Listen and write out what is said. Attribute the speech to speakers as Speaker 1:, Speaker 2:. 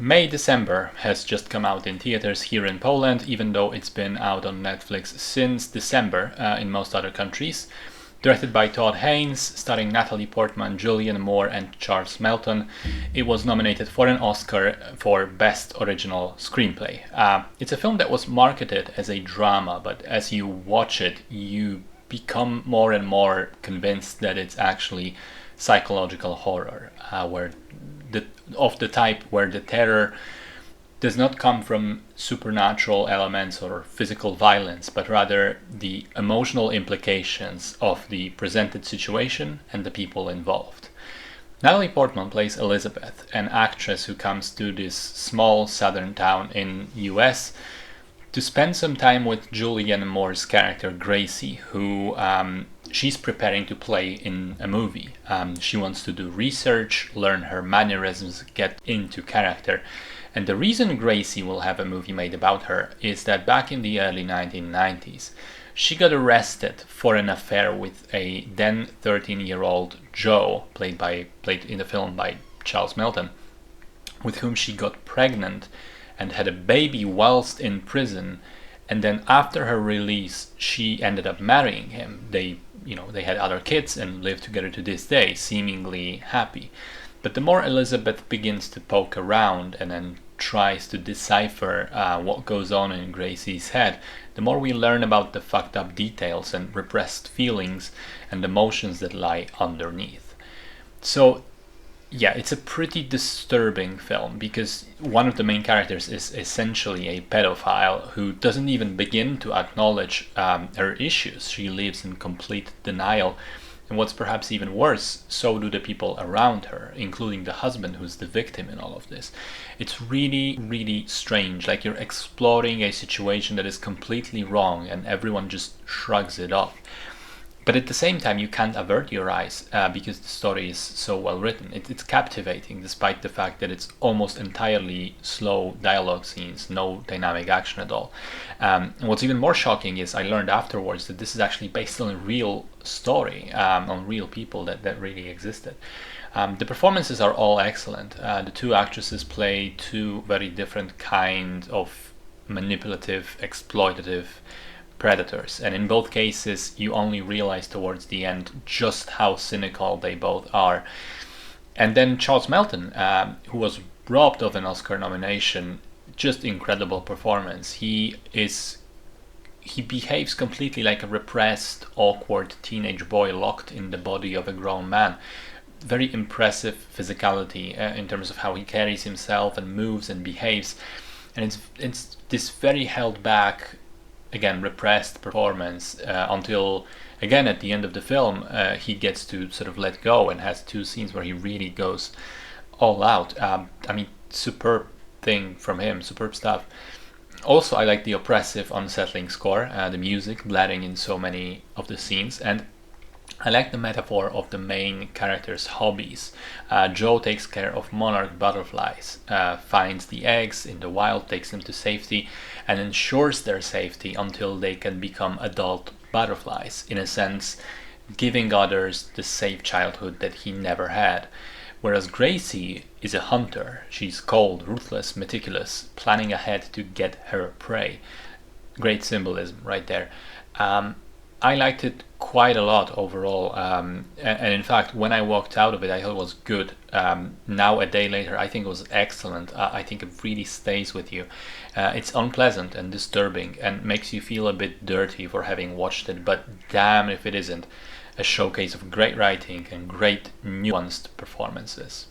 Speaker 1: May December has just come out in theaters here in Poland, even though it's been out on Netflix since December in most other countries. Directed by Todd Haynes, starring Natalie Portman, Julianne Moore, and Charles Melton, it was nominated for an Oscar for Best Original Screenplay. It's a film that was marketed as a drama, but as you watch it, you become more and more convinced that it's actually psychological horror, of the type where the terror does not come from supernatural elements or physical violence, but rather the emotional implications of the presented situation and the people involved. Natalie Portman plays Elizabeth, an actress who comes to this small southern town in US to spend some time with Julianne Moore's character Gracie, who she's preparing to play in a movie. She wants to do research, learn her mannerisms, get into character. And the reason Gracie will have a movie made about her is that back in the early 1990s, she got arrested for an affair with a then 13-year-old Joe, played in the film by Charles Melton, with whom she got pregnant and had a baby whilst in prison. And then after her release, she ended up marrying him. They had other kids and live together to this day, seemingly happy. But the more Elizabeth begins to poke around and then tries to decipher what goes on in Gracie's head, the more we learn about the fucked up details and repressed feelings and emotions that lie underneath. So yeah, it's a pretty disturbing film because one of the main characters is essentially a pedophile who doesn't even begin to acknowledge her issues. She lives in complete denial. And what's perhaps even worse, so do the people around her, including the husband who's the victim in all of this. It's really, really strange, like you're exploring a situation that is completely wrong and everyone just shrugs it off. But at the same time, you can't avert your eyes because the story is so well written. It's captivating despite the fact that it's almost entirely slow dialogue scenes, no dynamic action at all. And what's even more shocking is I learned afterwards that this is actually based on a real story, on real people that really existed. The performances are all excellent. The two actresses play two very different kind of manipulative, exploitative predators, and in both cases you only realize towards the end just how cynical they both are. And then Charles Melton, who was robbed of an Oscar nomination, just incredible performance. He behaves completely like a repressed, awkward teenage boy locked in the body of a grown man. Very impressive physicality in terms of how he carries himself and moves and behaves, and it's this very held back, again, repressed performance until, again, at the end of the film, he gets to sort of let go and has two scenes where he really goes all out. Superb thing from him, superb stuff. Also, I like the oppressive, unsettling score, the music blaring in so many of the scenes, and I like the metaphor of the main character's hobbies. Joe takes care of monarch butterflies, finds the eggs in the wild, takes them to safety, and ensures their safety until they can become adult butterflies, in a sense, giving others the safe childhood that he never had. Whereas Gracie is a hunter. She's cold, ruthless, meticulous, planning ahead to get her prey. Great symbolism right there. I liked it quite a lot overall, and in fact, when I walked out of it, I thought it was good. Now, a day later, I think it was excellent. I think it really stays with you. It's unpleasant and disturbing and makes you feel a bit dirty for having watched it, but damn if it isn't a showcase of great writing and great nuanced performances.